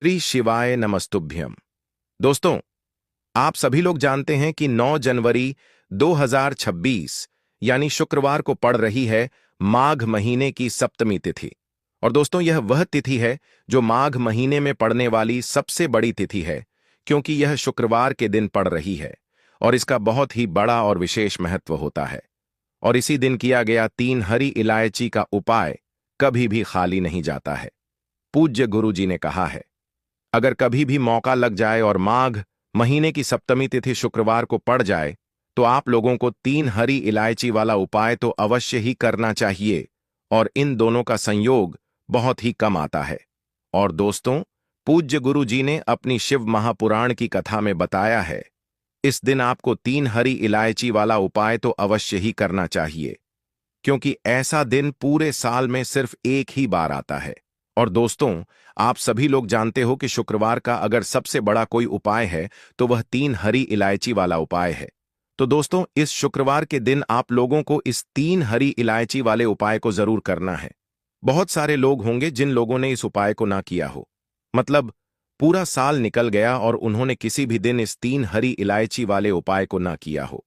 श्री शिवाय नमस्तुभ्यम। दोस्तों, आप सभी लोग जानते हैं कि 9 जनवरी 2026 यानी शुक्रवार को पड़ रही है माघ महीने की सप्तमी तिथि। और दोस्तों, यह वह तिथि है जो माघ महीने में पड़ने वाली सबसे बड़ी तिथि है, क्योंकि यह शुक्रवार के दिन पड़ रही है और इसका बहुत ही बड़ा और विशेष महत्व होता है। और इसी दिन किया गया 3 हरी इलायची का उपाय कभी भी खाली नहीं जाता है। पूज्य गुरु जी ने कहा है, अगर कभी भी मौका लग जाए और माघ महीने की सप्तमी तिथि शुक्रवार को पड़ जाए तो आप लोगों को 3 हरी इलायची वाला उपाय तो अवश्य ही करना चाहिए। और इन दोनों का संयोग बहुत ही कम आता है। और दोस्तों, पूज्य गुरु जी ने अपनी शिव महापुराण की कथा में बताया है, इस दिन आपको 3 हरी इलायची वाला उपाय तो अवश्य ही करना चाहिए, क्योंकि ऐसा दिन पूरे साल में सिर्फ एक ही बार आता है। और दोस्तों, आप सभी लोग जानते हो कि शुक्रवार का अगर सबसे बड़ा कोई उपाय है तो वह 3 हरी इलायची वाला उपाय है। तो दोस्तों, इस शुक्रवार के दिन आप लोगों को इस 3 हरी इलायची वाले उपाय को जरूर करना है। बहुत सारे लोग होंगे जिन लोगों ने इस उपाय को ना किया हो, मतलब पूरा साल निकल गया और उन्होंने किसी भी दिन इस 3 हरी इलायची वाले उपाय को ना किया हो।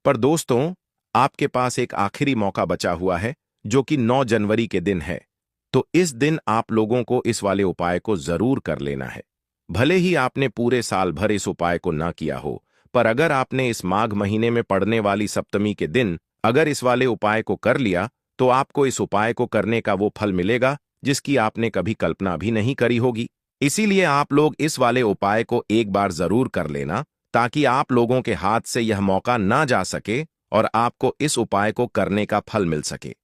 पर दोस्तों, आपके पास एक आखिरी मौका बचा हुआ है, जो कि 9 जनवरी के दिन है। तो इस दिन आप लोगों को इस वाले उपाय को जरूर कर लेना है। भले ही आपने पूरे साल भर इस उपाय को ना किया हो, पर अगर आपने इस माघ महीने में पड़ने वाली सप्तमी के दिन अगर इस वाले उपाय को कर लिया तो आपको इस उपाय को करने का वो फल मिलेगा जिसकी आपने कभी कल्पना भी नहीं करी होगी। इसीलिए आप लोग इस वाले उपाय को एक बार जरूर कर लेना, ताकि आप लोगों के हाथ से यह मौका ना जा सके और आपको इस उपाय को करने का फल मिल सके।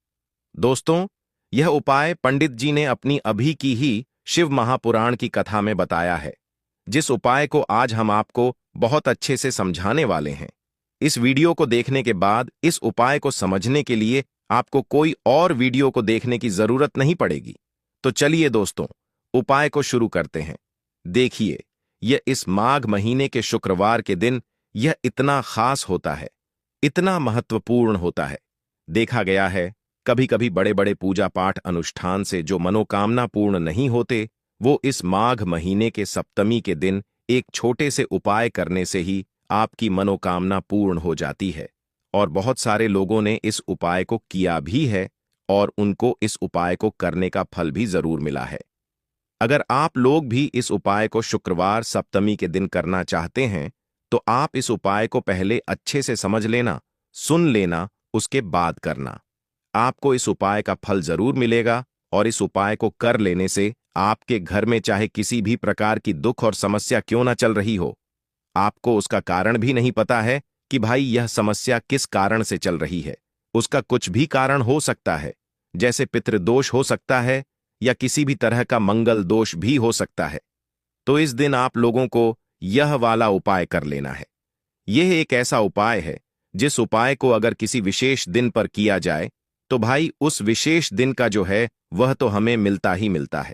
दोस्तों, यह उपाय पंडित जी ने अपनी अभी की ही शिव महापुराण की कथा में बताया है, जिस उपाय को आज हम आपको बहुत अच्छे से समझाने वाले हैं। इस वीडियो को देखने के बाद इस उपाय को समझने के लिए आपको कोई और वीडियो को देखने की जरूरत नहीं पड़ेगी। तो चलिए दोस्तों, उपाय को शुरू करते हैं। देखिए, यह इस माघ महीने के शुक्रवार के दिन यह इतना खास होता है, इतना महत्वपूर्ण होता है। देखा गया है, कभी कभी बड़े बड़े पूजा पाठ अनुष्ठान से जो मनोकामना पूर्ण नहीं होते, वो इस माघ महीने के सप्तमी के दिन एक छोटे से उपाय करने से ही आपकी मनोकामना पूर्ण हो जाती है। और बहुत सारे लोगों ने इस उपाय को किया भी है और उनको इस उपाय को करने का फल भी जरूर मिला है। अगर आप लोग भी इस उपाय को शुक्रवार सप्तमी के दिन करना चाहते हैं तो आप इस उपाय को पहले अच्छे से समझ लेना, सुन लेना, उसके बाद करना। आपको इस उपाय का फल जरूर मिलेगा और इस उपाय को कर लेने से आपके घर में चाहे किसी भी प्रकार की दुख और समस्या क्यों ना चल रही हो, आपको उसका कारण भी नहीं पता है कि भाई यह समस्या किस कारण से चल रही है। उसका कुछ भी कारण हो सकता है, जैसे पितृदोष हो सकता है या किसी भी तरह का मंगल दोष भी हो सकता है। तो इस दिन आप लोगों को यह वाला उपाय कर लेना है। यह एक ऐसा उपाय है जिस उपाय को अगर किसी विशेष दिन पर किया जाए तो भाई उस विशेष दिन का जो है वह तो हमें मिलता ही मिलता है।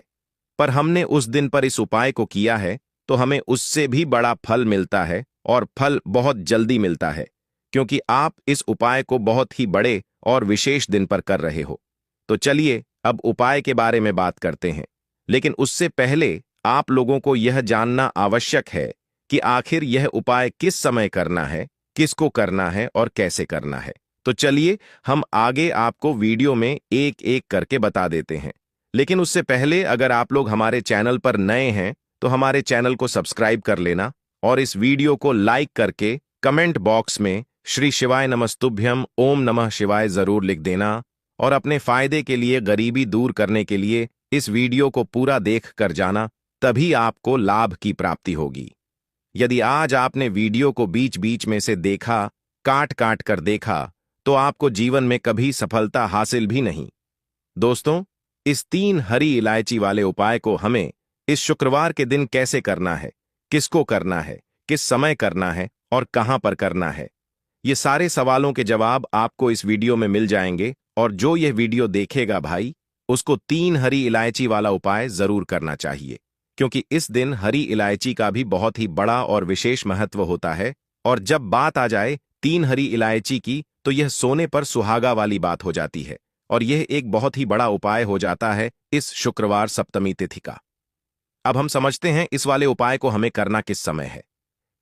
पर हमने उस दिन पर इस उपाय को किया है तो हमें उससे भी बड़ा फल मिलता है, और फल बहुत जल्दी मिलता है, क्योंकि आप इस उपाय को बहुत ही बड़े और विशेष दिन पर कर रहे हो। तो चलिए अब उपाय के बारे में बात करते हैं। लेकिन उससे पहले आप लोगों को यह जानना आवश्यक है कि आखिर यह उपाय किस समय करना है, किसको करना है और कैसे करना है। तो चलिए हम आगे आपको वीडियो में एक एक करके बता देते हैं। लेकिन उससे पहले अगर आप लोग हमारे चैनल पर नए हैं तो हमारे चैनल को सब्सक्राइब कर लेना और इस वीडियो को लाइक करके कमेंट बॉक्स में श्री शिवाय नमस्तुभ्यम ओम नमः शिवाय जरूर लिख देना। और अपने फायदे के लिए, गरीबी दूर करने के लिए इस वीडियो को पूरा देख कर जाना, तभी आपको लाभ की प्राप्ति होगी। यदि आज आपने वीडियो को बीच बीच में से देखा, काट काट कर देखा, तो आपको जीवन में कभी सफलता हासिल भी नहीं। दोस्तों, इस 3 हरी इलायची वाले उपाय को हमें इस शुक्रवार के दिन कैसे करना है, किसको करना है, किस समय करना है और कहां पर करना है, ये सारे सवालों के जवाब आपको इस वीडियो में मिल जाएंगे। और जो यह वीडियो देखेगा भाई, उसको 3 हरी इलायची वाला उपाय जरूर करना चाहिए, क्योंकि इस दिन हरी इलायची का भी बहुत ही बड़ा और विशेष महत्व होता है। और जब बात आ जाए 3 हरी इलायची की, तो यह सोने पर सुहागा वाली बात हो जाती है और यह एक बहुत ही बड़ा उपाय हो जाता है इस शुक्रवार सप्तमी तिथि का। अब हम समझते हैं इस वाले उपाय को हमें करना किस समय है।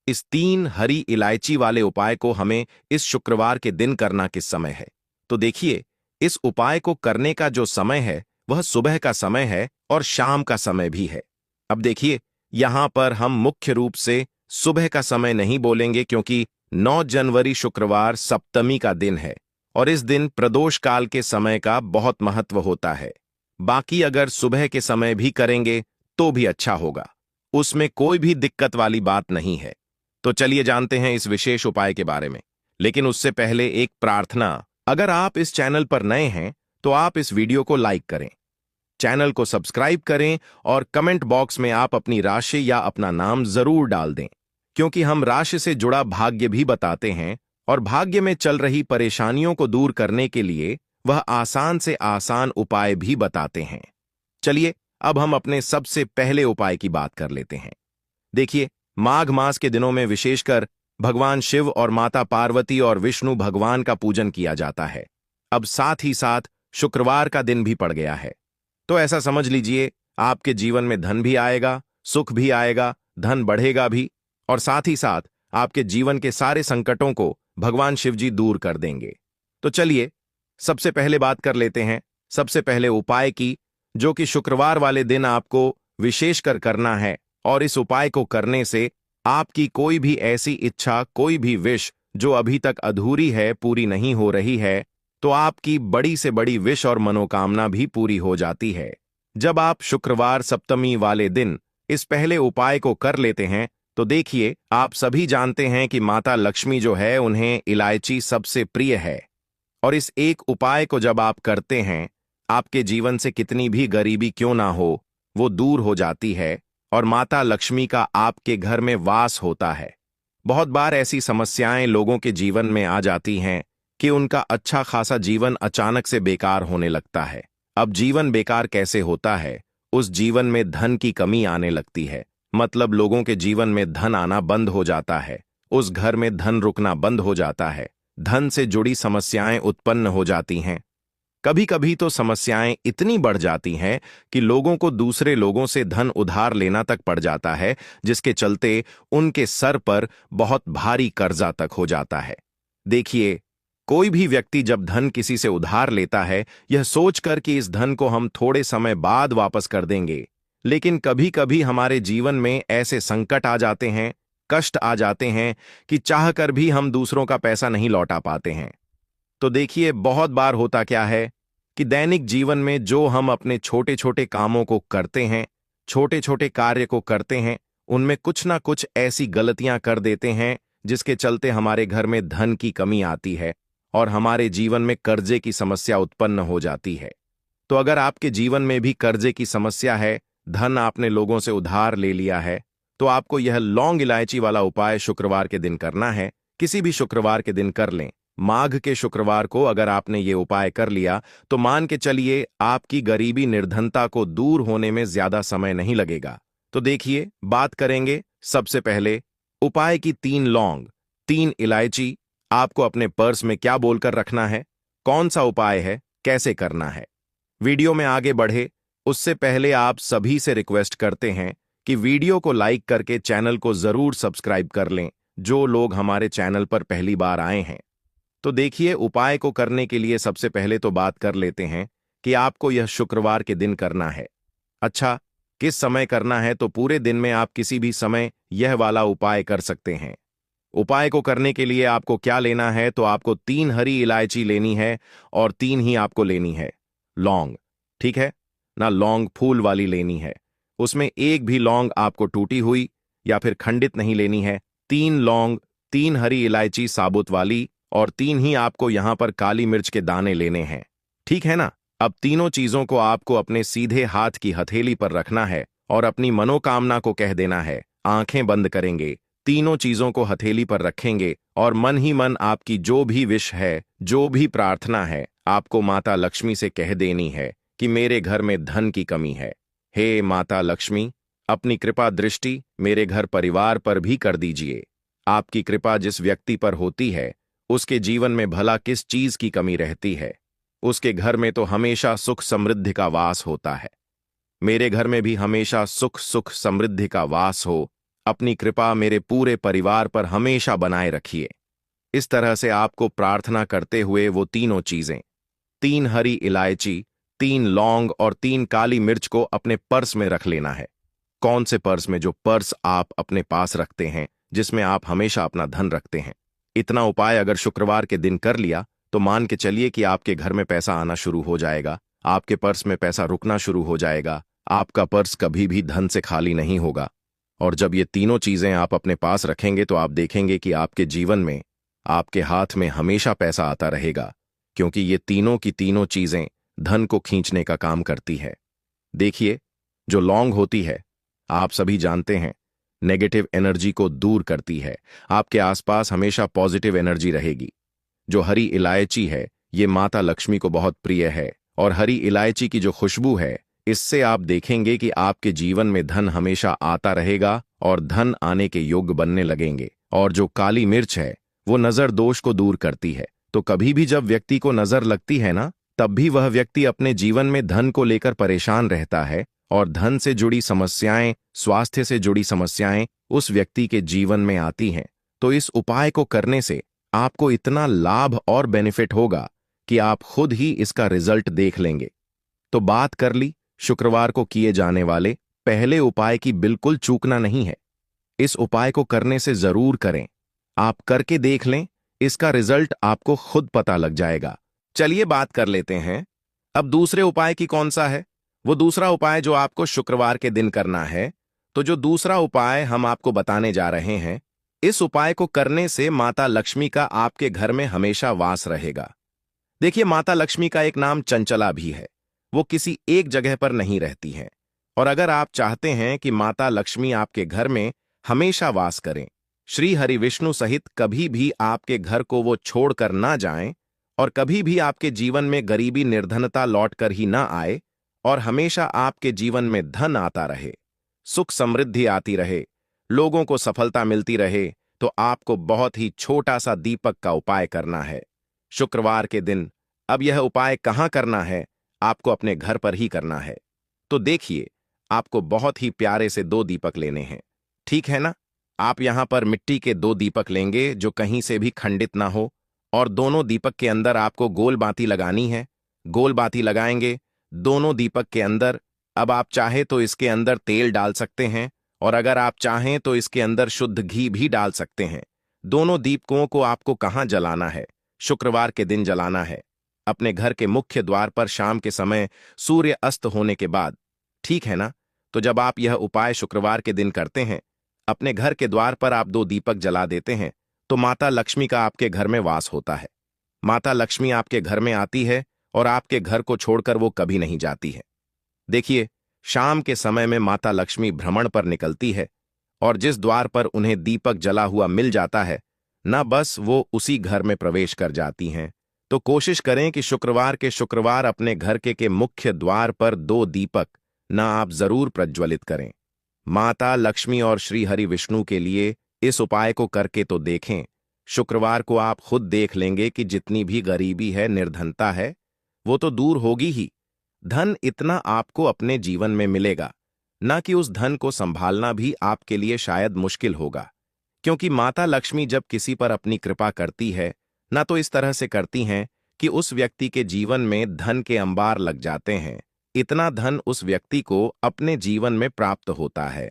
इस 3 हरी इलायची वाले उपाय को हमें इस शुक्रवार के दिन करना किस समय है। तो देखिए, इस उपाय को करने का जो समय है वह सुबह का समय है और शाम का समय भी है। अब देखिए, यहां पर हम मुख्य रूप से सुबह का समय नहीं बोलेंगे क्योंकि 9 जनवरी शुक्रवार सप्तमी का दिन है और इस दिन प्रदोष काल के समय का बहुत महत्व होता है। बाकी अगर सुबह के समय भी करेंगे तो भी अच्छा होगा, उसमें कोई भी दिक्कत वाली बात नहीं है। तो चलिए जानते हैं इस विशेष उपाय के बारे में। लेकिन उससे पहले एक प्रार्थना, अगर आप इस चैनल पर नए हैं तो आप इस वीडियो को लाइक करें, चैनल को सब्सक्राइब करें और कमेंट बॉक्स में आप अपनी राशि या अपना नाम जरूर डाल दें, क्योंकि हम राशि से जुड़ा भाग्य भी बताते हैं और भाग्य में चल रही परेशानियों को दूर करने के लिए वह आसान से आसान उपाय भी बताते हैं। चलिए अब हम अपने सबसे पहले उपाय की बात कर लेते हैं। देखिए, माघ मास के दिनों में विशेषकर भगवान शिव और माता पार्वती और विष्णु भगवान का पूजन किया जाता है। अब साथ ही साथ शुक्रवार का दिन भी पड़ गया है, तो ऐसा समझ लीजिए आपके जीवन में धन भी आएगा, सुख भी आएगा, धन बढ़ेगा भी, और साथ ही साथ आपके जीवन के सारे संकटों को भगवान शिव जी दूर कर देंगे। तो चलिए सबसे पहले बात कर लेते हैं सबसे पहले उपाय की, जो कि शुक्रवार वाले दिन आपको विशेषकर करना है। और इस उपाय को करने से आपकी कोई भी ऐसी इच्छा, कोई भी विश जो अभी तक अधूरी है, पूरी नहीं हो रही है, तो आपकी बड़ी से बड़ी विश और मनोकामना भी पूरी हो जाती है। जब आप शुक्रवार सप्तमी वाले दिन इस पहले उपाय को कर लेते हैं तो देखिए, आप सभी जानते हैं कि माता लक्ष्मी जो है उन्हें इलायची सबसे प्रिय है, और इस एक उपाय को जब आप करते हैं, आपके जीवन से कितनी भी गरीबी क्यों ना हो वो दूर हो जाती है और माता लक्ष्मी का आपके घर में वास होता है। बहुत बार ऐसी समस्याएं लोगों के जीवन में आ जाती हैं कि उनका अच्छा खासा जीवन अचानक से बेकार होने लगता है। अब जीवन बेकार कैसे होता है? उस जीवन में धन की कमी आने लगती है, मतलब लोगों के जीवन में धन आना बंद हो जाता है, उस घर में धन रुकना बंद हो जाता है, धन से जुड़ी समस्याएं उत्पन्न हो जाती हैं। कभी कभी तो समस्याएं इतनी बढ़ जाती हैं कि लोगों को दूसरे लोगों से धन उधार लेना तक पड़ जाता है, जिसके चलते उनके सर पर बहुत भारी कर्जा तक हो जाता है। देखिए, कोई भी व्यक्ति जब धन किसी से उधार लेता है यह सोचकर कि इस धन को हम थोड़े समय बाद वापस कर देंगे, लेकिन कभी कभी हमारे जीवन में ऐसे संकट आ जाते हैं, कष्ट आ जाते हैं कि चाहकर भी हम दूसरों का पैसा नहीं लौटा पाते हैं। तो देखिए, बहुत बार होता क्या है कि दैनिक जीवन में जो हम अपने छोटे छोटे कामों को करते हैं, छोटे छोटे कार्य को करते हैं, उनमें कुछ ना कुछ ऐसी गलतियां कर देते हैं जिसके चलते हमारे घर में धन की कमी आती है और हमारे जीवन में कर्जे की समस्या उत्पन्न हो जाती है। तो अगर आपके जीवन में भी कर्जे की समस्या है, धन आपने लोगों से उधार ले लिया है, तो आपको यह लौंग इलायची वाला उपाय शुक्रवार के दिन करना है। किसी भी शुक्रवार के दिन कर लें। माघ के शुक्रवार को अगर आपने ये उपाय कर लिया तो मान के चलिए आपकी गरीबी निर्धनता को दूर होने में ज्यादा समय नहीं लगेगा। तो देखिए, बात करेंगे सबसे पहले उपाय की। 3 लौंग, 3 इलायची आपको अपने पर्स में क्या बोलकर रखना है, कौन सा उपाय है, कैसे करना है। वीडियो में आगे बढ़े उससे पहले आप सभी से रिक्वेस्ट करते हैं कि वीडियो को लाइक करके चैनल को जरूर सब्सक्राइब कर लें, जो लोग हमारे चैनल पर पहली बार आए हैं। तो देखिए, उपाय को करने के लिए सबसे पहले तो बात कर लेते हैं कि आपको यह शुक्रवार के दिन करना है। अच्छा, किस समय करना है? तो पूरे दिन में आप किसी भी समय यह वाला उपाय कर सकते हैं। उपाय को करने के लिए आपको क्या लेना है? तो आपको 3 हरी इलायची लेनी है और 3 ही आपको लेनी है लौंग, ठीक है ना? लौंग फूल वाली लेनी है, उसमें एक भी लौंग आपको टूटी हुई या फिर खंडित नहीं लेनी है। 3 लौंग, 3 हरी इलायची साबुत वाली, और 3 ही आपको यहां पर काली मिर्च के दाने लेने हैं, ठीक है ना? अब तीनों चीजों को आपको अपने सीधे हाथ की हथेली पर रखना है और अपनी मनोकामना को कह देना है। आंखें बंद करेंगे, तीनों चीजों को हथेली पर रखेंगे और मन ही मन आपकी जो भी विश है, जो भी प्रार्थना है, आपको माता लक्ष्मी से कह देनी है कि मेरे घर में धन की कमी है। हे माता लक्ष्मी, अपनी कृपा दृष्टि मेरे घर परिवार पर भी कर दीजिए। आपकी कृपा जिस व्यक्ति पर होती है उसके जीवन में भला किस चीज की कमी रहती है? उसके घर में तो हमेशा सुख समृद्धि का वास होता है। मेरे घर में भी हमेशा सुख सुख समृद्धि का वास हो। अपनी कृपा मेरे पूरे परिवार पर हमेशा बनाए रखिए। इस तरह से आपको प्रार्थना करते हुए वो तीनों चीजें, 3 हरी इलायची, 3 लौंग और 3 काली मिर्च को अपने पर्स में रख लेना है। कौन से पर्स में? जो पर्स आप अपने पास रखते हैं, जिसमें आप हमेशा अपना धन रखते हैं। इतना उपाय अगर शुक्रवार के दिन कर लिया तो मान के चलिए कि आपके घर में पैसा आना शुरू हो जाएगा, आपके पर्स में पैसा रुकना शुरू हो जाएगा, आपका पर्स कभी भी धन से खाली नहीं होगा। और जब ये तीनों चीजें आप अपने पास रखेंगे तो आप देखेंगे कि आपके जीवन में, आपके हाथ में हमेशा पैसा आता रहेगा, क्योंकि ये तीनों की तीनों चीजें धन को खींचने का काम करती है। देखिए, जो लौंग होती है, आप सभी जानते हैं, नेगेटिव एनर्जी को दूर करती है। आपके आसपास हमेशा पॉजिटिव एनर्जी रहेगी। जो हरी इलायची है, ये माता लक्ष्मी को बहुत प्रिय है, और हरी इलायची की जो खुशबू है, इससे आप देखेंगे कि आपके जीवन में धन हमेशा आता रहेगा और धन आने के योग्य बनने लगेंगे। और जो काली मिर्च है, वो नजर दोष को दूर करती है। तो कभी भी जब व्यक्ति को नजर लगती है ना, तब भी वह व्यक्ति अपने जीवन में धन को लेकर परेशान रहता है, और धन से जुड़ी समस्याएं, स्वास्थ्य से जुड़ी समस्याएं उस व्यक्ति के जीवन में आती हैं। तो इस उपाय को करने से आपको इतना लाभ और बेनिफिट होगा कि आप खुद ही इसका रिजल्ट देख लेंगे। तो बात कर ली शुक्रवार को किए जाने वाले पहले उपाय की, बिल्कुल चूकना नहीं है। इस उपाय को करने से जरूर करें। आप करके देख लें, इसका रिजल्ट आपको खुद पता लग जाएगा। चलिए बात कर लेते हैं अब दूसरे उपाय की। कौन सा है वो दूसरा उपाय जो आपको शुक्रवार के दिन करना है? तो जो दूसरा उपाय हम आपको बताने जा रहे हैं, इस उपाय को करने से माता लक्ष्मी का आपके घर में हमेशा वास रहेगा। देखिए, माता लक्ष्मी का एक नाम चंचला भी है। वो किसी एक जगह पर नहीं रहती हैं। और अगर आप चाहते हैं कि माता लक्ष्मी आपके घर में हमेशा वास करें, श्री हरि विष्णु सहित कभी भी आपके घर को वो छोड़कर ना जाएं, और कभी भी आपके जीवन में गरीबी निर्धनता लौटकर ही ना आए, और हमेशा आपके जीवन में धन आता रहे, सुख समृद्धि आती रहे, लोगों को सफलता मिलती रहे, तो आपको बहुत ही छोटा सा दीपक का उपाय करना है शुक्रवार के दिन। अब यह उपाय कहाँ करना है? आपको अपने घर पर ही करना है। तो देखिए, आपको बहुत ही प्यारे से 2 दीपक लेने हैं, ठीक है ना? आप यहां पर मिट्टी के 2 दीपक लेंगे जो कहीं से भी खंडित ना हो, और दोनों दीपक के अंदर आपको गोल बाती लगानी है। गोल बाती लगाएंगे दोनों दीपक के अंदर। अब आप चाहे तो इसके अंदर तेल डाल सकते हैं, और अगर आप चाहें तो इसके अंदर शुद्ध घी भी डाल सकते हैं। दोनों दीपकों को आपको कहां जलाना है? शुक्रवार के दिन जलाना है, अपने घर के मुख्य द्वार पर, शाम के समय सूर्य अस्त होने के बाद, ठीक है ना? तो जब आप यह उपाय शुक्रवार के दिन करते हैं, अपने घर के द्वार पर आप 2 दीपक जला देते हैं, तो माता लक्ष्मी का आपके घर में वास होता है। माता लक्ष्मी आपके घर में आती है और आपके घर को छोड़कर वो कभी नहीं जाती है। देखिए, शाम के समय में माता लक्ष्मी भ्रमण पर निकलती है, और जिस द्वार पर उन्हें दीपक जला हुआ मिल जाता है ना, बस वो उसी घर में प्रवेश कर जाती हैं। तो कोशिश करें कि शुक्रवार के शुक्रवार अपने घर के मुख्य द्वार पर 2 दीपक ना आप जरूर प्रज्वलित करें। माता लक्ष्मी और श्री हरि विष्णु के लिए इस उपाय को करके तो देखें। शुक्रवार को आप खुद देख लेंगे कि जितनी भी गरीबी है, निर्धनता है, वो तो दूर होगी ही। धन इतना आपको अपने जीवन में मिलेगा ना कि उस धन को संभालना भी आपके लिए शायद मुश्किल होगा। क्योंकि माता लक्ष्मी जब किसी पर अपनी कृपा करती है ना, तो इस तरह से करती हैं कि उस व्यक्ति के जीवन में धन के अंबार लग जाते हैं। इतना धन उस व्यक्ति को अपने जीवन में प्राप्त होता है।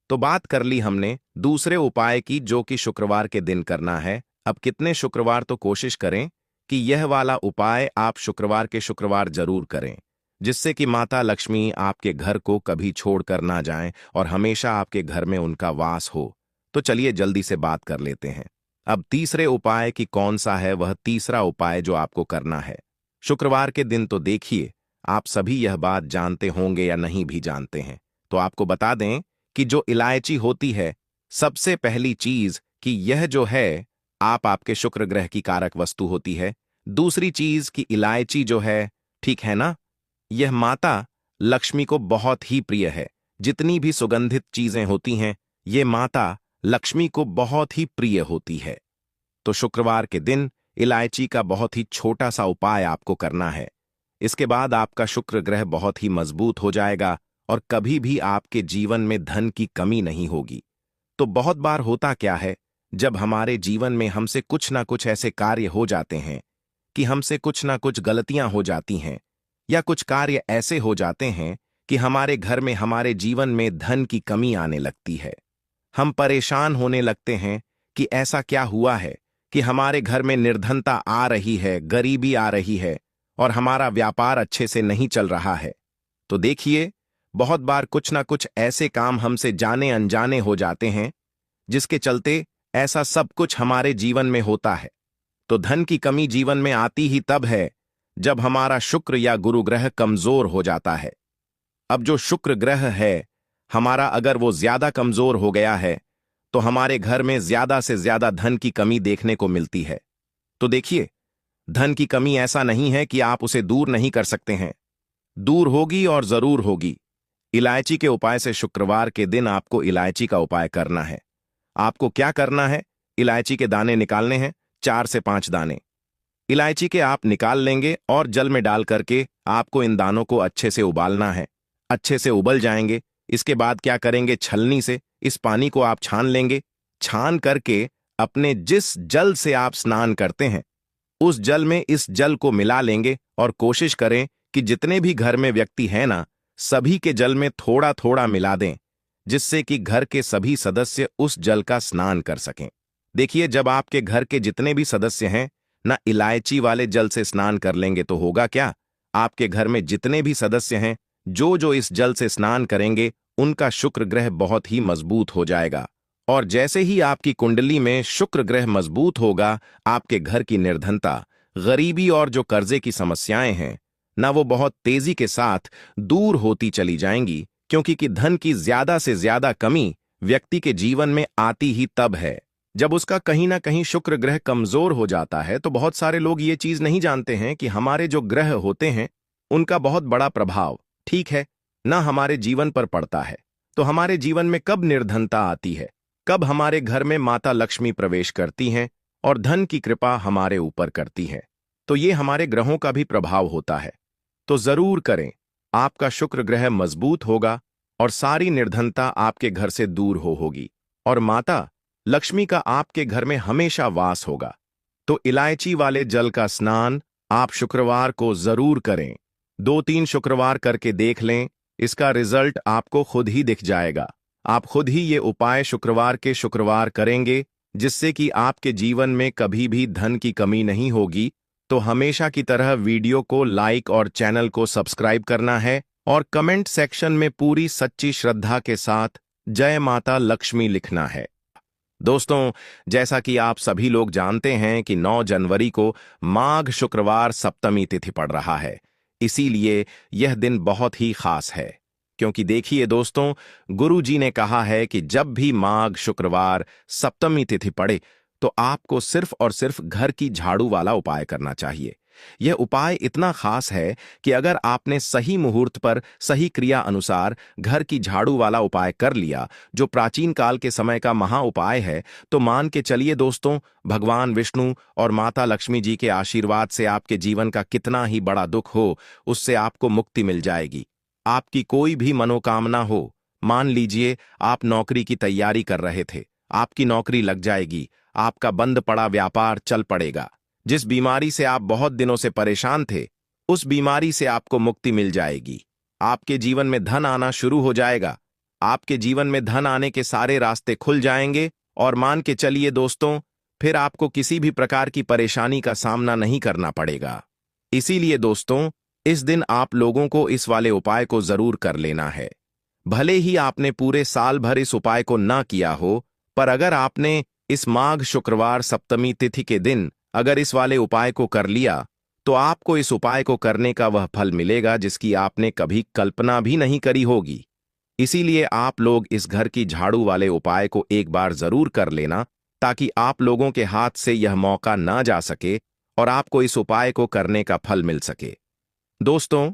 तो बात कर ली हमने दूसरे उपाय की, जो कि शुक्रवार के दिन करना है। अब कितने शुक्रवार तो कोशिश करें कि यह वाला उपाय आप शुक्रवार के शुक्रवार जरूर करें, जिससे कि माता लक्ष्मी आपके घर को कभी छोड़कर ना जाएं और हमेशा आपके घर में उनका वास हो। तो चलिए जल्दी से बात कर लेते हैं। अब तीसरे उपाय की कौन सा है वह तीसरा उपाय जो आपको करना है शुक्रवार के दिन? तो देखिए, आप सभी यह बात जानते होंगे या नहीं भी जानते हैं, तो आपको बता दें कि जो इलायची होती है, सबसे पहली चीज कि यह जो है आपके शुक्र ग्रह की कारक वस्तु होती है। दूसरी चीज कि इलायची जो है, ठीक है ना, यह माता लक्ष्मी को बहुत ही प्रिय है। जितनी भी सुगंधित चीजें होती हैं, ये माता लक्ष्मी को बहुत ही प्रिय होती है। तो शुक्रवार के दिन इलायची का बहुत ही छोटा सा उपाय आपको करना है। इसके बाद आपका शुक्र ग्रह बहुत ही मजबूत हो जाएगा और कभी भी आपके जीवन में धन की कमी नहीं होगी। तो बहुत बार होता क्या है, जब हमारे जीवन में हमसे कुछ ना कुछ ऐसे कार्य हो जाते हैं कि हमसे कुछ ना कुछ गलतियां हो जाती हैं, या कुछ कार्य ऐसे हो जाते हैं कि हमारे घर में, हमारे जीवन में धन की कमी आने लगती है। हम परेशान होने लगते हैं कि ऐसा क्या हुआ है कि हमारे घर में निर्धनता आ रही है, गरीबी आ रही है और हमारा व्यापार अच्छे से नहीं चल रहा है। तो देखिए, बहुत बार कुछ ना कुछ ऐसे काम हमसे जाने अनजाने हो जाते हैं जिसके चलते ऐसा सब कुछ हमारे जीवन में होता है। तो धन की कमी जीवन में आती ही तब है जब हमारा शुक्र या गुरु ग्रह कमजोर हो जाता है। अब जो शुक्र ग्रह है हमारा, अगर वो ज्यादा कमजोर हो गया है तो हमारे घर में ज्यादा से ज्यादा धन की कमी देखने को मिलती है। तो देखिए, धन की कमी ऐसा नहीं है कि आप उसे दूर नहीं कर सकते हैं, दूर होगी और जरूर होगी। इलायची के उपाय से शुक्रवार के दिन आपको इलायची का उपाय करना है। आपको क्या करना है, इलायची के दाने निकालने हैं, 4 से 5 दाने इलायची के आप निकाल लेंगे और जल में डाल करके आपको इन दानों को अच्छे से उबालना है। अच्छे से उबल जाएंगे, इसके बाद क्या करेंगे, छलनी से इस पानी को आप छान लेंगे। छान करके अपने जिस जल से आप स्नान करते हैं उस जल में इस जल को मिला लेंगे और कोशिश करें कि जितने भी घर में व्यक्ति हैं ना, सभी के जल में थोड़ा थोड़ा मिला दें, जिससे कि घर के सभी सदस्य उस जल का स्नान कर सकें। देखिए, जब आपके घर के जितने भी सदस्य हैं ना इलायची वाले जल से स्नान कर लेंगे तो होगा क्या, आपके घर में जितने भी सदस्य हैं जो जो इस जल से स्नान करेंगे उनका शुक्र ग्रह बहुत ही मजबूत हो जाएगा। और जैसे ही आपकी कुंडली में शुक्र ग्रह मजबूत होगा, आपके घर की निर्धनता, गरीबी और जो कर्जे की समस्याएं हैं ना, वो बहुत तेजी के साथ दूर होती चली जाएंगी। क्योंकि कि धन की ज्यादा से ज्यादा कमी व्यक्ति के जीवन में आती ही तब है जब उसका कहीं ना कहीं शुक्र ग्रह कमजोर हो जाता है। तो बहुत सारे लोग ये चीज नहीं जानते हैं कि हमारे जो ग्रह होते हैं उनका बहुत बड़ा प्रभाव, ठीक है ना, हमारे जीवन पर पड़ता है। तो हमारे जीवन में कब निर्धनता आती है, कब हमारे घर में माता लक्ष्मी प्रवेश करती हैं और धन की कृपा हमारे ऊपर करती हैं, तो ये हमारे ग्रहों का भी प्रभाव होता है। तो जरूर करें, आपका शुक्र ग्रह मजबूत होगा और सारी निर्धनता आपके घर से दूर होगी और माता लक्ष्मी का आपके घर में हमेशा वास होगा। तो इलायची वाले जल का स्नान आप शुक्रवार को जरूर करें। 2-3 शुक्रवार करके देख लें, इसका रिजल्ट आपको खुद ही दिख जाएगा। आप खुद ही ये उपाय शुक्रवार के शुक्रवार करेंगे, जिससे कि आपके जीवन में कभी भी धन की कमी नहीं होगी। तो हमेशा की तरह वीडियो को लाइक और चैनल को सब्सक्राइब करना है और कमेंट सेक्शन में पूरी सच्ची श्रद्धा के साथ जय माता लक्ष्मी लिखना है। दोस्तों, जैसा कि आप सभी लोग जानते हैं कि 9 जनवरी को माघ शुक्रवार सप्तमी तिथि पड़ रहा है, इसीलिए यह दिन बहुत ही खास है। क्योंकि देखिए दोस्तों, गुरु जी ने कहा है कि जब भी माघ शुक्रवार सप्तमी तिथि पड़े तो आपको सिर्फ और सिर्फ घर की झाड़ू वाला उपाय करना चाहिए। यह उपाय इतना खास है कि अगर आपने सही मुहूर्त पर सही क्रिया अनुसार घर की झाड़ू वाला उपाय कर लिया, जो प्राचीन काल के समय का महा उपाय है, तो मान के चलिए दोस्तों, भगवान विष्णु और माता लक्ष्मी जी के आशीर्वाद से आपके जीवन का कितना ही बड़ा दुख हो, उससे आपको मुक्ति मिल जाएगी। आपकी कोई भी मनोकामना हो, मान लीजिए आप नौकरी की तैयारी कर रहे थे, आपकी नौकरी लग जाएगी, आपका बंद पड़ा व्यापार चल पड़ेगा, जिस बीमारी से आप बहुत दिनों से परेशान थे उस बीमारी से आपको मुक्ति मिल जाएगी। आपके जीवन में धन आना शुरू हो जाएगा, आपके जीवन में धन आने के सारे रास्ते खुल जाएंगे और मान के चलिए दोस्तों, फिर आपको किसी भी प्रकार की परेशानी का सामना नहीं करना पड़ेगा। इसीलिए दोस्तों, इस दिन आप लोगों को इस वाले उपाय को जरूर कर लेना है। भले ही आपने पूरे साल भर इस उपाय को ना किया हो, पर अगर आपने इस माघ शुक्रवार सप्तमी तिथि के दिन अगर इस वाले उपाय को कर लिया, तो आपको इस उपाय को करने का वह फल मिलेगा जिसकी आपने कभी कल्पना भी नहीं करी होगी। इसीलिए आप लोग इस घर की झाड़ू वाले उपाय को एक बार जरूर कर लेना, ताकि आप लोगों के हाथ से यह मौका ना जा सके और आपको इस उपाय को करने का फल मिल सके। दोस्तों,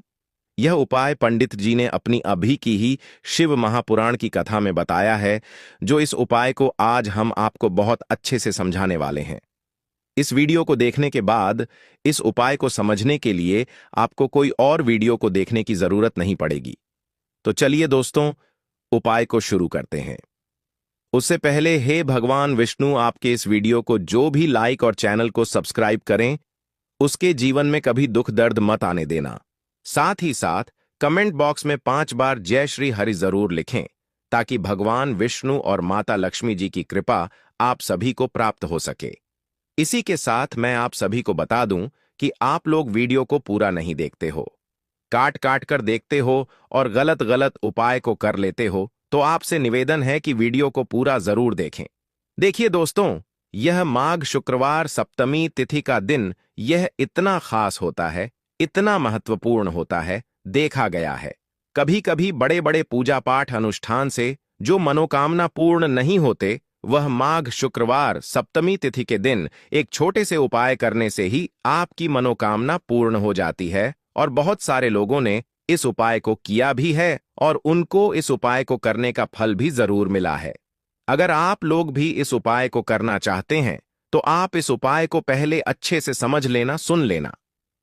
यह उपाय पंडित जी ने अपनी अभी की ही शिव महापुराण की कथा में बताया है, जो इस उपाय को आज हम आपको बहुत अच्छे से समझाने वाले हैं। इस वीडियो को देखने के बाद इस उपाय को समझने के लिए आपको कोई और वीडियो को देखने की जरूरत नहीं पड़ेगी। तो चलिए दोस्तों, उपाय को शुरू करते हैं। उससे पहले हे भगवान विष्णु, आपके इस वीडियो को जो भी लाइक और चैनल को सब्सक्राइब करें, उसके जीवन में कभी दुख दर्द मत आने देना। साथ ही साथ कमेंट बॉक्स में 5 बार जय श्री हरि जरूर लिखें, ताकि भगवान विष्णु और माता लक्ष्मी जी की कृपा आप सभी को प्राप्त हो सके। इसी के साथ मैं आप सभी को बता दूं कि आप लोग वीडियो को पूरा नहीं देखते हो, काट काट कर देखते हो और गलत गलत उपाय को कर लेते हो, तो आपसे निवेदन है कि वीडियो को पूरा जरूर देखें। देखिए दोस्तों, यह माघ शुक्रवार सप्तमी तिथि का दिन यह इतना खास होता है, इतना महत्वपूर्ण होता है, देखा गया है कभी कभी बड़े बड़े पूजा पाठ अनुष्ठान से जो मनोकामना पूर्ण नहीं होते, वह माघ शुक्रवार सप्तमी तिथि के दिन एक छोटे से उपाय करने से ही आपकी मनोकामना पूर्ण हो जाती है। और बहुत सारे लोगों ने इस उपाय को किया भी है और उनको इस उपाय को करने का फल भी जरूर मिला है। अगर आप लोग भी इस उपाय को करना चाहते हैं, तो आप इस उपाय को पहले अच्छे से समझ लेना, सुन लेना,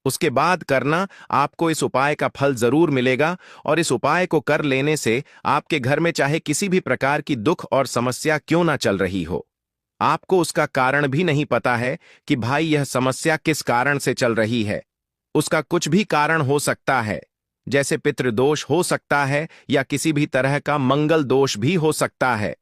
उसके बाद करना। आपको इस उपाय का फल जरूर मिलेगा और इस उपाय को कर लेने से आपके घर में चाहे किसी भी प्रकार की दुख और समस्या क्यों ना चल रही हो, आपको उसका कारण भी नहीं पता है कि भाई यह समस्या किस कारण से चल रही है। उसका कुछ भी कारण हो सकता है, जैसे पितृदोष हो सकता है या किसी भी तरह का मंगल दोष भी हो सकता है।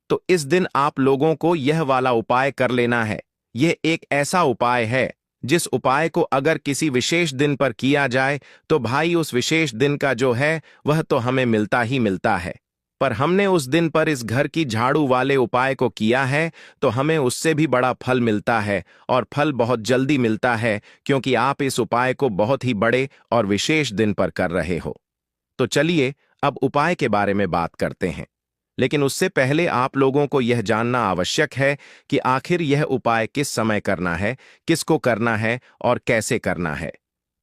तो इस दिन आप लोगों को यह वाला उपाय कर लेना है। यह एक ऐसा उपाय है जिस उपाय को अगर किसी विशेष दिन पर किया जाए, तो भाई उस विशेष दिन का जो है वह तो हमें मिलता ही मिलता है। पर हमने उस दिन पर इस घर की झाड़ू वाले उपाय को किया है, तो हमें उससे भी बड़ा फल मिलता है और फल बहुत जल्दी मिलता है, क्योंकि आप इस उपाय को बहुत ही बड़े और विशेष दिन पर कर रहे हो। तो चलिए अब उपाय के बारे में बात करते हैं, लेकिन उससे पहले आप लोगों को यह जानना आवश्यक है कि आखिर यह उपाय किस समय करना है, किसको करना है और कैसे करना है।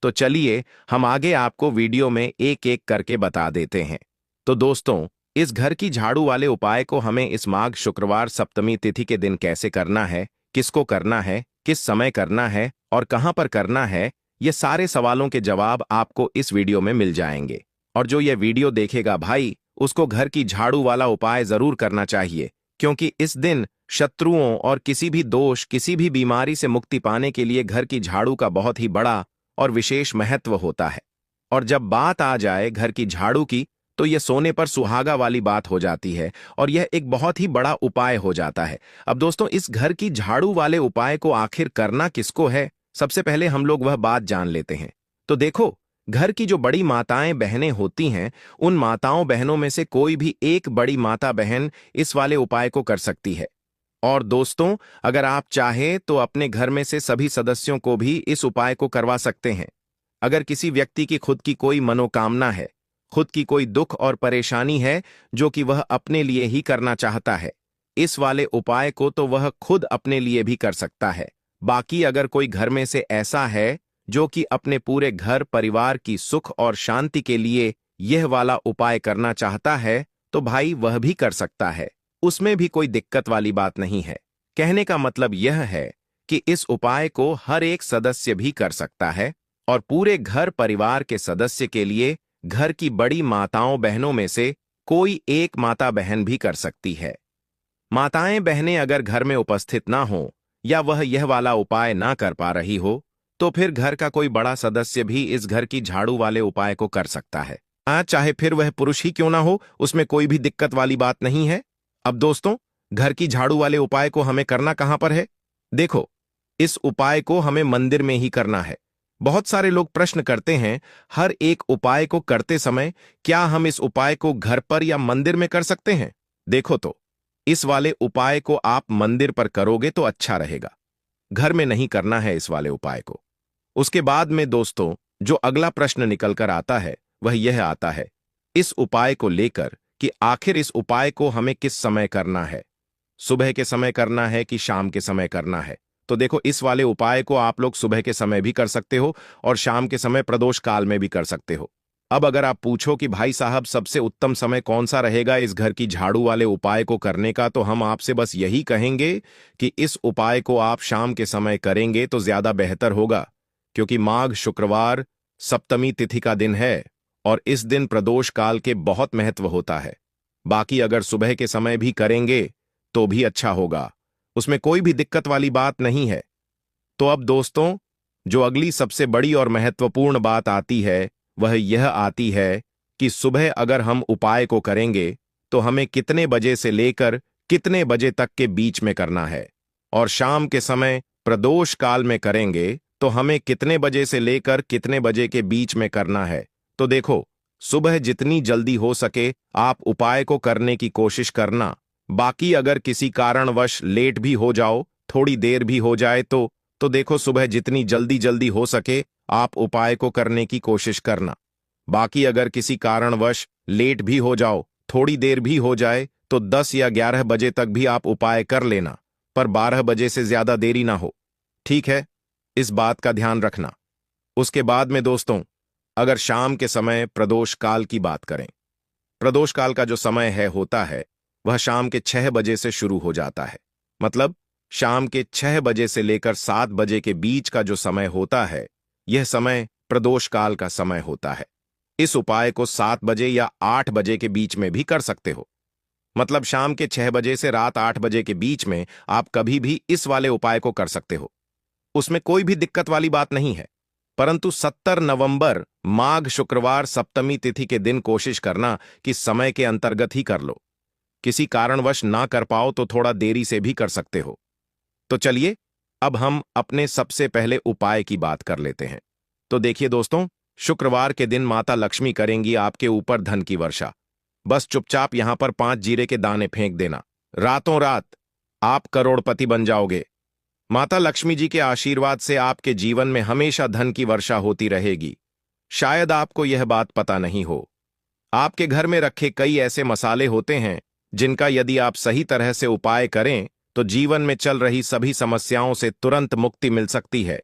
तो चलिए हम आगे आपको वीडियो में एक एक करके बता देते हैं। तो दोस्तों, इस घर की झाड़ू वाले उपाय को हमें इस माघ शुक्रवार सप्तमी तिथि के दिन कैसे करना है, किसको करना है, किस समय करना है और कहां पर करना है, ये सारे सवालों के जवाब आपको इस वीडियो में मिल जाएंगे। और जो ये वीडियो देखेगा भाई, उसको घर की झाड़ू वाला उपाय जरूर करना चाहिए, क्योंकि इस दिन शत्रुओं और किसी भी दोष, किसी भी बीमारी से मुक्ति पाने के लिए घर की झाड़ू का बहुत ही बड़ा और विशेष महत्व होता है। और जब बात आ जाए घर की झाड़ू की, तो यह सोने पर सुहागा वाली बात हो जाती है और यह एक बहुत ही बड़ा उपाय हो जाता है। अब दोस्तों, इस घर की झाड़ू वाले उपाय को आखिर करना किसको है, सबसे पहले हम लोग वह बात जान लेते हैं। तो देखो, घर की जो बड़ी माताएं बहनें होती हैं, उन माताओं बहनों में से कोई भी एक बड़ी माता बहन इस वाले उपाय को कर सकती है। और दोस्तों, अगर आप चाहें तो अपने घर में से सभी सदस्यों को भी इस उपाय को करवा सकते हैं। अगर किसी व्यक्ति की खुद की कोई मनोकामना है, खुद की कोई दुख और परेशानी है जो कि वह अपने लिए ही करना चाहता है, इस वाले उपाय को तो वह खुद अपने लिए भी कर सकता है। बाकी अगर कोई घर में से ऐसा है जो कि अपने पूरे घर परिवार की सुख और शांति के लिए यह वाला उपाय करना चाहता है, तो भाई वह भी कर सकता है, उसमें भी कोई दिक्कत वाली बात नहीं है। कहने का मतलब यह है कि इस उपाय को हर एक सदस्य भी कर सकता है और पूरे घर परिवार के सदस्य के लिए घर की बड़ी माताओं बहनों में से कोई एक माता बहन भी कर सकती है। माताएं बहनें अगर घर में उपस्थित ना हो या वह यह वाला उपाय ना कर पा रही हो, तो फिर घर का कोई बड़ा सदस्य भी इस घर की झाड़ू वाले उपाय को कर सकता है। चाहे फिर वह पुरुष ही क्यों ना हो, उसमें कोई भी दिक्कत वाली बात नहीं है। अब दोस्तों, घर की झाड़ू वाले उपाय को हमें करना कहां पर है? देखो, इस उपाय को हमें मंदिर में ही करना है। बहुत सारे लोग प्रश्न करते हैं, हर एक उपाय को करते समय क्या हम इस उपाय को घर पर या मंदिर में कर सकते हैं? देखो, तो इस वाले उपाय को आप मंदिर पर करोगे तो अच्छा रहेगा, घर में नहीं करना है इस वाले उपाय को। उसके बाद में दोस्तों, जो अगला प्रश्न निकल कर आता है वह यह आता है इस उपाय को लेकर कि आखिर इस उपाय को हमें किस समय करना है, सुबह के समय करना है कि शाम के समय करना है? तो देखो, इस वाले उपाय को आप लोग सुबह के समय भी कर सकते हो और शाम के समय प्रदोष काल में भी कर सकते हो। अब अगर आप पूछो कि भाई साहब सबसे उत्तम समय कौन सा रहेगा इस घर की झाड़ू वाले उपाय को करने का, तो हम आपसे बस यही कहेंगे कि इस उपाय को आप शाम के समय करेंगे तो ज्यादा बेहतर होगा, क्योंकि माघ शुक्रवार सप्तमी तिथि का दिन है और इस दिन प्रदोष काल के बहुत महत्व होता है। बाकी अगर सुबह के समय भी करेंगे तो भी अच्छा होगा, उसमें कोई भी दिक्कत वाली बात नहीं है। तो अब दोस्तों, जो अगली सबसे बड़ी और महत्वपूर्ण बात आती है वह यह आती है कि सुबह अगर हम उपाय को करेंगे तो हमें कितने बजे से लेकर कितने बजे तक के बीच में करना है, और शाम के समय प्रदोष काल में करेंगे तो हमें कितने बजे से लेकर कितने बजे के बीच में करना है। तो देखो, सुबह जितनी जल्दी हो सके आप उपाय को करने की कोशिश करना। बाकी अगर किसी कारणवश लेट भी हो जाओ, थोड़ी देर भी हो जाए तो देखो, सुबह जितनी जल्दी हो सके आप उपाय को करने की कोशिश करना। बाकी अगर किसी कारणवश लेट भी हो जाओ, थोड़ी देर भी हो जाए, तो 10 या 11 बजे तक भी आप उपाय कर लेना, पर 12 बजे से ज्यादा देरी ना हो। ठीक है, इस बात का ध्यान रखना। उसके बाद में दोस्तों, अगर शाम के समय प्रदोष काल की बात करें, प्रदोष काल का जो समय होता है वह शाम के 6 बजे से शुरू हो जाता है। मतलब शाम के 6 बजे से लेकर 7 बजे के बीच का जो समय होता है, यह समय प्रदोष काल का समय होता है। इस उपाय को 7 बजे या 8 बजे के बीच में भी कर सकते हो। मतलब शाम के 6 बजे से रात 8 बजे के बीच में आप कभी भी इस वाले उपाय को कर सकते हो, उसमें कोई भी दिक्कत वाली बात नहीं है। परंतु 70 नवंबर माघ शुक्रवार सप्तमी तिथि के दिन कोशिश करना कि समय के अंतर्गत ही कर लो। किसी कारणवश ना कर पाओ तो थोड़ा देरी से भी कर सकते हो। तो चलिए, अब हम अपने सबसे पहले उपाय की बात कर लेते हैं। तो देखिए दोस्तों, शुक्रवार के दिन माता लक्ष्मी करेंगी आपके ऊपर धन की वर्षा। बस चुपचाप यहां पर 5 जीरे के दाने फेंक देना, रातों रात आप करोड़पति बन जाओगे। माता लक्ष्मी जी के आशीर्वाद से आपके जीवन में हमेशा धन की वर्षा होती रहेगी। शायद आपको यह बात पता नहीं हो, आपके घर में रखे कई ऐसे मसाले होते हैं जिनका यदि आप सही तरह से उपाय करें तो जीवन में चल रही सभी समस्याओं से तुरंत मुक्ति मिल सकती है।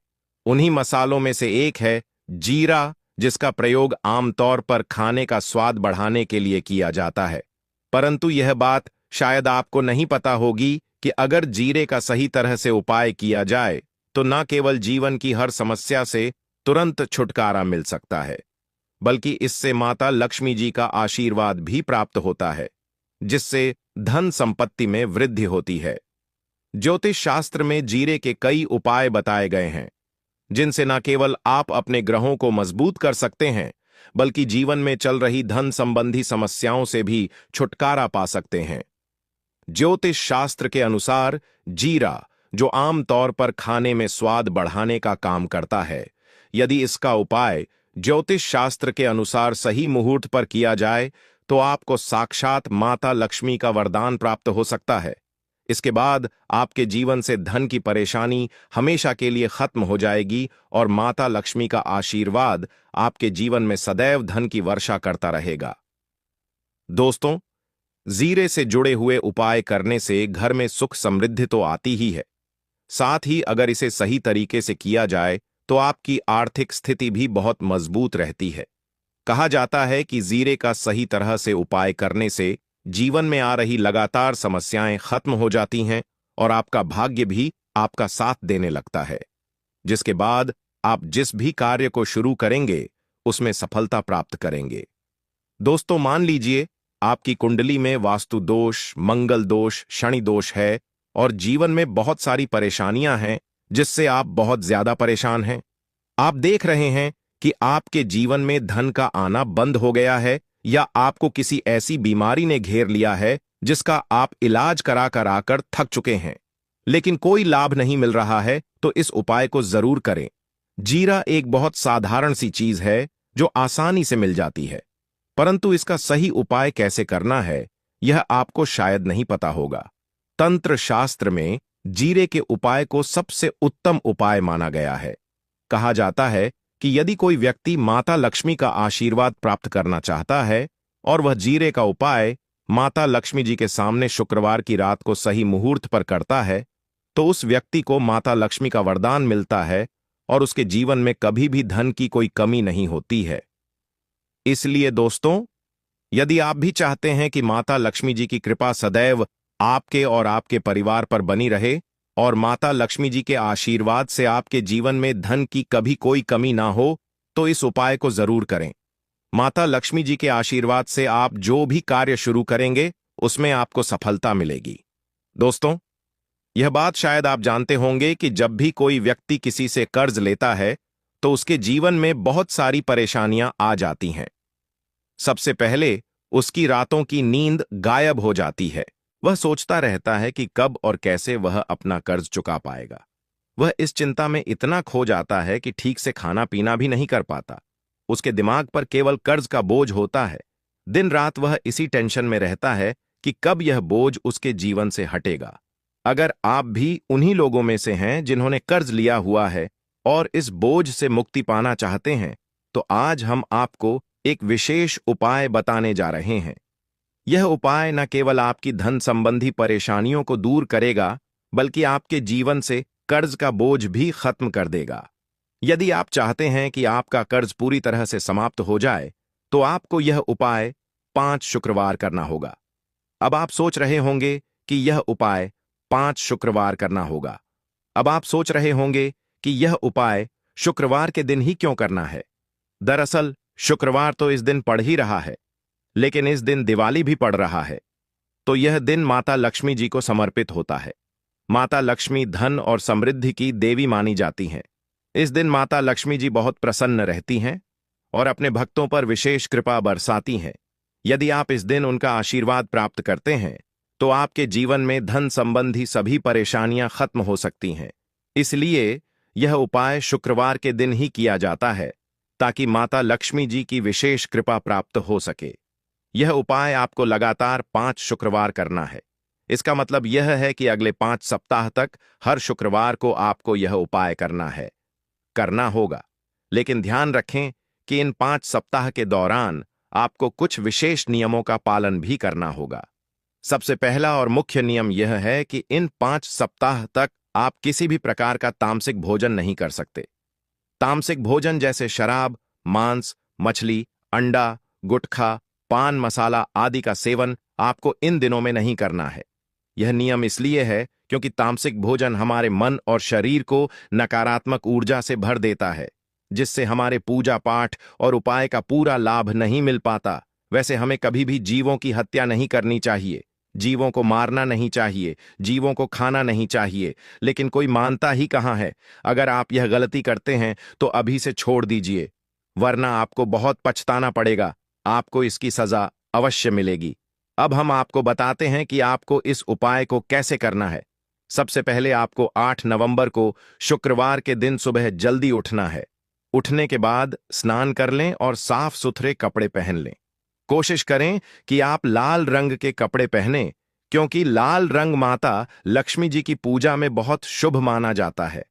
उन्हीं मसालों में से एक है जीरा, जिसका प्रयोग आमतौर पर खाने का स्वाद बढ़ाने के लिए किया जाता है। परंतु यह बात शायद आपको नहीं पता होगी कि अगर जीरे का सही तरह से उपाय किया जाए तो न केवल जीवन की हर समस्या से तुरंत छुटकारा मिल सकता है, बल्कि इससे माता लक्ष्मी जी का आशीर्वाद भी प्राप्त होता है, जिससे धन संपत्ति में वृद्धि होती है। ज्योतिष शास्त्र में जीरे के कई उपाय बताए गए हैं, जिनसे न केवल आप अपने ग्रहों को मजबूत कर सकते हैं, बल्कि जीवन में चल रही धन संबंधी समस्याओं से भी छुटकारा पा सकते हैं। ज्योतिष शास्त्र के अनुसार जीरा, जो आमतौर पर खाने में स्वाद बढ़ाने का काम करता है, यदि इसका उपाय ज्योतिष शास्त्र के अनुसार सही मुहूर्त पर किया जाए तो आपको साक्षात माता लक्ष्मी का वरदान प्राप्त हो सकता है। इसके बाद आपके जीवन से धन की परेशानी हमेशा के लिए खत्म हो जाएगी और माता लक्ष्मी का आशीर्वाद आपके जीवन में सदैव धन की वर्षा करता रहेगा। दोस्तों, जीरे से जुड़े हुए उपाय करने से घर में सुख समृद्धि तो आती ही है, साथ ही अगर इसे सही तरीके से किया जाए तो आपकी आर्थिक स्थिति भी बहुत मजबूत रहती है। कहा जाता है कि जीरे का सही तरह से उपाय करने से जीवन में आ रही लगातार समस्याएं खत्म हो जाती हैं और आपका भाग्य भी आपका साथ देने लगता है, जिसके बाद आप जिस भी कार्य को शुरू करेंगे उसमें सफलता प्राप्त करेंगे। दोस्तों, मान लीजिए आपकी कुंडली में वास्तु दोष, मंगल दोष, शनि दोष है और जीवन में बहुत सारी परेशानियां हैं जिससे आप बहुत ज्यादा परेशान हैं। आप देख रहे हैं कि आपके जीवन में धन का आना बंद हो गया है या आपको किसी ऐसी बीमारी ने घेर लिया है जिसका आप इलाज करा कर आकर थक चुके हैं, लेकिन कोई लाभ नहीं मिल रहा है, तो इस उपाय को जरूर करें। जीरा एक बहुत साधारण सी चीज है जो आसानी से मिल जाती है, परंतु इसका सही उपाय कैसे करना है यह आपको शायद नहीं पता होगा। तंत्र शास्त्र में जीरे के उपाय को सबसे उत्तम उपाय माना गया है। कहा जाता है कि यदि कोई व्यक्ति माता लक्ष्मी का आशीर्वाद प्राप्त करना चाहता है और वह जीरे का उपाय माता लक्ष्मी जी के सामने शुक्रवार की रात को सही मुहूर्त पर करता है, तो उस व्यक्ति को माता लक्ष्मी का वरदान मिलता है और उसके जीवन में कभी भी धन की कोई कमी नहीं होती है। इसलिए दोस्तों, यदि आप भी चाहते हैं कि माता लक्ष्मी जी की कृपा सदैव आपके और आपके परिवार पर बनी रहे और माता लक्ष्मी जी के आशीर्वाद से आपके जीवन में धन की कभी कोई कमी ना हो, तो इस उपाय को जरूर करें। माता लक्ष्मी जी के आशीर्वाद से आप जो भी कार्य शुरू करेंगे उसमें आपको सफलता मिलेगी। दोस्तों, यह बात शायद आप जानते होंगे कि जब भी कोई व्यक्ति किसी से कर्ज लेता है तो उसके जीवन में बहुत सारी परेशानियां आ जाती हैं। सबसे पहले उसकी रातों की नींद गायब हो जाती है। वह सोचता रहता है कि कब और कैसे वह अपना कर्ज चुका पाएगा। वह इस चिंता में इतना खो जाता है कि ठीक से खाना पीना भी नहीं कर पाता। उसके दिमाग पर केवल कर्ज का बोझ होता है। दिन रात वह इसी टेंशन में रहता है कि कब यह बोझ उसके जीवन से हटेगा। अगर आप भी उन्हीं लोगों में से हैं जिन्होंने कर्ज लिया हुआ है और इस बोझ से मुक्ति पाना चाहते हैं, तो आज हम आपको एक विशेष उपाय बताने जा रहे हैं। यह उपाय न केवल आपकी धन संबंधी परेशानियों को दूर करेगा, बल्कि आपके जीवन से कर्ज का बोझ भी खत्म कर देगा। यदि आप चाहते हैं कि आपका कर्ज पूरी तरह से समाप्त हो जाए, तो आपको यह उपाय 5 शुक्रवार करना होगा। अब आप सोच रहे होंगे कि यह उपाय 5 शुक्रवार करना होगा। अब आप सोच रहे होंगे कि यह उपाय शुक्रवार के दिन ही क्यों करना है। दरअसल शुक्रवार तो इस दिन पड़ ही रहा है, लेकिन इस दिन दिवाली भी पड़ रहा है, तो यह दिन माता लक्ष्मी जी को समर्पित होता है। माता लक्ष्मी धन और समृद्धि की देवी मानी जाती हैं। इस दिन माता लक्ष्मी जी बहुत प्रसन्न रहती हैं और अपने भक्तों पर विशेष कृपा बरसाती हैं। यदि आप इस दिन उनका आशीर्वाद प्राप्त करते हैं, तो आपके जीवन में धन संबंधी सभी परेशानियां खत्म हो सकती हैं। इसलिए यह उपाय शुक्रवार के दिन ही किया जाता है, ताकि माता लक्ष्मी जी की विशेष कृपा प्राप्त हो सके। यह उपाय आपको लगातार 5 शुक्रवार करना है। इसका मतलब यह है कि अगले 5 सप्ताह तक हर शुक्रवार को आपको यह उपाय करना होगा। लेकिन ध्यान रखें कि इन 5 सप्ताह के दौरान आपको कुछ विशेष नियमों का पालन भी करना होगा। सबसे पहला और मुख्य नियम यह है कि इन 5 सप्ताह तक आप किसी भी प्रकार का तामसिक भोजन नहीं कर सकते। तामसिक भोजन जैसे शराब, मांस, मछली, अंडा, गुटखा, पान मसाला आदि का सेवन आपको इन दिनों में नहीं करना है। यह नियम इसलिए है क्योंकि तामसिक भोजन हमारे मन और शरीर को नकारात्मक ऊर्जा से भर देता है, जिससे हमारे पूजा पाठ और उपाय का पूरा लाभ नहीं मिल पाता। वैसे हमें कभी भी जीवों की हत्या नहीं करनी चाहिए, जीवों को मारना नहीं चाहिए, जीवों को खाना नहीं चाहिए, लेकिन कोई मानता ही कहाँ है। अगर आप यह गलती करते हैं तो अभी से छोड़ दीजिए, वरना आपको बहुत पछताना पड़ेगा। आपको इसकी सजा अवश्य मिलेगी। अब हम आपको बताते हैं कि आपको इस उपाय को कैसे करना है। सबसे पहले आपको 8 नवंबर को शुक्रवार के दिन सुबह जल्दी उठना है। उठने के बाद स्नान कर लें और साफ सुथरे कपड़े पहन लें। कोशिश करें कि आप लाल रंग के कपड़े पहनें, क्योंकि लाल रंग माता लक्ष्मी जी की पूजा में बहुत शुभ माना जाता है।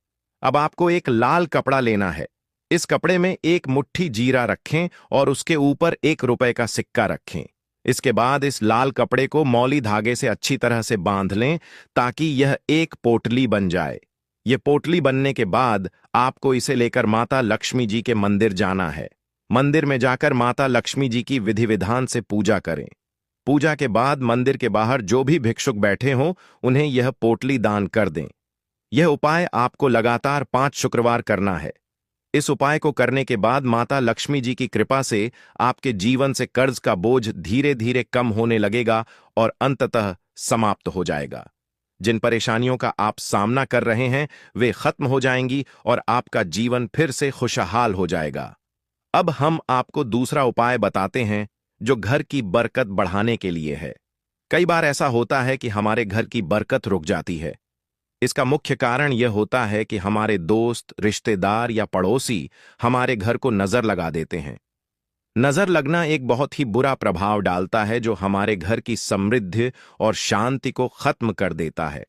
अब आपको एक लाल कपड़ा लेना है। इस कपड़े में एक मुट्ठी जीरा रखें और उसके ऊपर 1 रुपए का सिक्का रखें। इसके बाद इस लाल कपड़े को मौली धागे से अच्छी तरह से बांध लें, ताकि यह एक पोटली बन जाए। ये पोटली बनने के बाद आपको इसे लेकर माता लक्ष्मी जी के मंदिर जाना है। मंदिर में जाकर माता लक्ष्मी जी की विधि विधान से पूजा करें। पूजा के बाद मंदिर के बाहर जो भी भिक्षुक बैठे हों, उन्हें यह पोटली दान कर दें। यह उपाय आपको लगातार 5 शुक्रवार करना है। इस उपाय को करने के बाद माता लक्ष्मी जी की कृपा से आपके जीवन से कर्ज का बोझ धीरे धीरे कम होने लगेगा और अंततः समाप्त हो जाएगा। जिन परेशानियों का आप सामना कर रहे हैं, वे खत्म हो जाएंगी और आपका जीवन फिर से खुशहाल हो जाएगा। अब हम आपको दूसरा उपाय बताते हैं, जो घर की बरकत बढ़ाने के लिए है। कई बार ऐसा होता है कि हमारे घर की बरकत रुक जाती है। इसका मुख्य कारण यह होता है कि हमारे दोस्त, रिश्तेदार या पड़ोसी हमारे घर को नजर लगा देते हैं। नजर लगना एक बहुत ही बुरा प्रभाव डालता है, जो हमारे घर की समृद्धि और शांति को खत्म कर देता है।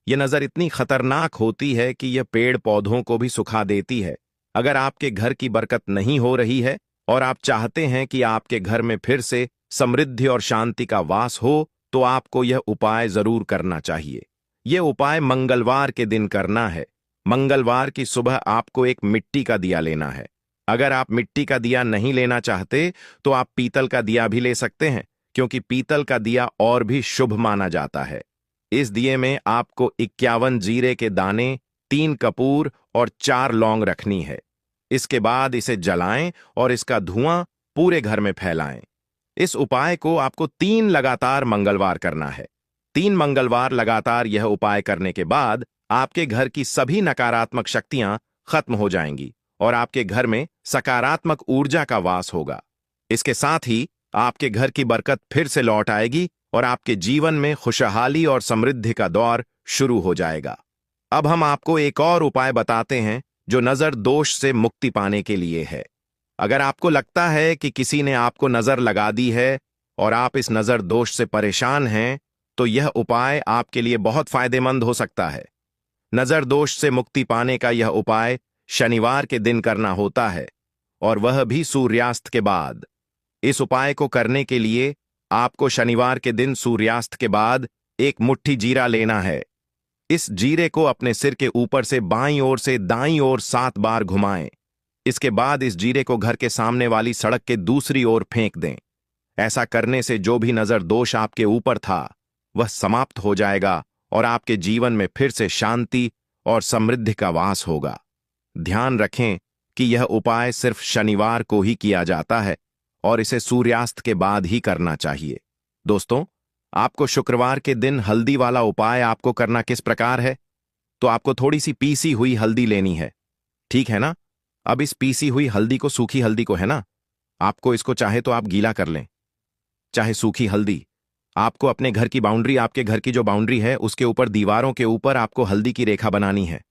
यह नजर इतनी खतरनाक होती है कि यह पेड़ पौधों को भी सुखा देती है। अगर आपके घर की बरकत नहीं हो रही है और आप चाहते हैं कि आपके घर में फिर से समृद्धि और शांति का वास हो, तो आपको यह उपाय जरूर करना चाहिए। यह उपाय मंगलवार के दिन करना है। मंगलवार की सुबह आपको एक मिट्टी का दिया लेना है। अगर आप मिट्टी का दिया नहीं लेना चाहते, तो आप पीतल का दिया भी ले सकते हैं, क्योंकि पीतल का दिया और भी शुभ माना जाता है। इस दिए में आपको 51 जीरे के दाने, 3 कपूर और 4 लौंग रखनी है। इसके बाद इसे जलाएं और इसका धुआं पूरे घर में फैलाएं। इस उपाय को आपको 3 लगातार मंगलवार करना है। 3 मंगलवार लगातार यह उपाय करने के बाद आपके घर की सभी नकारात्मक शक्तियां खत्म हो जाएंगी और आपके घर में सकारात्मक ऊर्जा का वास होगा। इसके साथ ही आपके घर की बरकत फिर से लौट आएगी और आपके जीवन में खुशहाली और समृद्धि का दौर शुरू हो जाएगा। अब हम आपको एक और उपाय बताते हैं जो नजर दोष से मुक्ति पाने के लिए है। अगर आपको लगता है कि किसी ने आपको नजर लगा दी है और आप इस नजर दोष से परेशान हैं, तो यह उपाय आपके लिए बहुत फायदेमंद हो सकता है। नजर दोष से मुक्ति पाने का यह उपाय शनिवार के दिन करना होता है और वह भी सूर्यास्त के बाद। इस उपाय को करने के लिए आपको शनिवार के दिन सूर्यास्त के बाद एक मुट्ठी जीरा लेना है। इस जीरे को अपने सिर के ऊपर से बाईं ओर से दाईं ओर 7 बार घुमाएं। इसके बाद इस जीरे को घर के सामने वाली सड़क के दूसरी ओर फेंक दें। ऐसा करने से जो भी नजर दोष आपके ऊपर था वह समाप्त हो जाएगा और आपके जीवन में फिर से शांति और समृद्धि का वास होगा। ध्यान रखें कि यह उपाय सिर्फ शनिवार को ही किया जाता है और इसे सूर्यास्त के बाद ही करना चाहिए। दोस्तों, आपको शुक्रवार के दिन हल्दी वाला उपाय आपको करना किस प्रकार है? तो आपको थोड़ी सी पीसी हुई हल्दी लेनी है, ठीक है ना? अब इस पीसी हुई हल्दी को, सूखी हल्दी को, है ना, आपको इसको चाहे तो आप गीला कर लें, चाहे सूखी हल्दी। आपको अपने घर की बाउंड्री, आपके घर की जो बाउंड्री है उसके ऊपर दीवारों के ऊपर आपको हल्दी की रेखा बनानी है।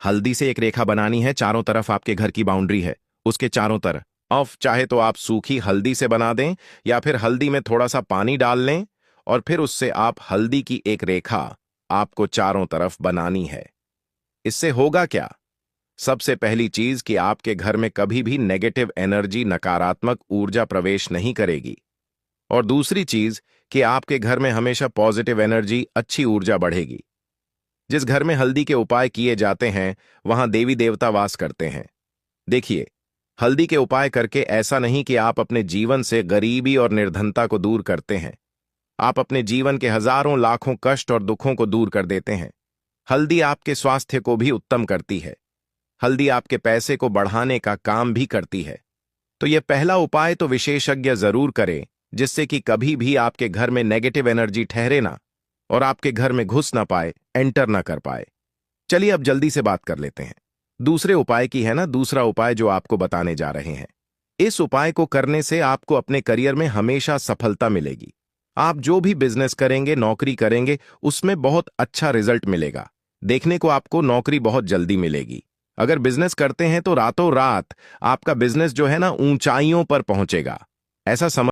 हल्दी से एक रेखा बनानी है, चारों तरफ आपके घर की बाउंड्री है उसके चारों तरफ। ऑफ चाहे तो आप सूखी हल्दी से बना दें या फिर हल्दी में थोड़ा सा पानी डाल लें और फिर उससे आप हल्दी की एक रेखा आपको चारों तरफ बनानी है। इससे होगा क्या? सबसे पहली चीज कि आपके घर में कभी भी नेगेटिव एनर्जी, नकारात्मक ऊर्जा प्रवेश नहीं करेगी। और दूसरी चीज कि आपके घर में हमेशा पॉजिटिव एनर्जी, अच्छी ऊर्जा बढ़ेगी। जिस घर में हल्दी के उपाय किए जाते हैं वहां देवी देवता वास करते हैं। देखिए, हल्दी के उपाय करके ऐसा नहीं कि आप अपने जीवन से गरीबी और निर्धनता को दूर करते हैं, आप अपने जीवन के हजारों लाखों कष्ट और दुखों को दूर कर देते हैं। हल्दी आपके स्वास्थ्य को भी उत्तम करती है। हल्दी आपके पैसे को बढ़ाने का काम भी करती है। तो यह पहला उपाय तो विशेषज्ञ जरूर करें, जिससे कि कभी भी आपके घर में नेगेटिव एनर्जी ठहरे ना और आपके घर में घुस ना पाए, एंटर ना कर पाए। चलिए अब जल्दी से बात कर लेते हैं दूसरे उपाय की, है ना। दूसरा उपाय जो आपको बताने जा रहे हैं, इस उपाय को करने से आपको अपने करियर में हमेशा सफलता मिलेगी। आप जो भी बिजनेस करेंगे, नौकरी करेंगे, उसमें बहुत अच्छा रिजल्ट मिलेगा। देखने को आपको नौकरी बहुत जल्दी मिलेगी। अगर बिजनेस करते हैं तो रातों रात आपका बिजनेस जो है ना ऊंचाइयों पर पहुंचेगा। ऐसा समझ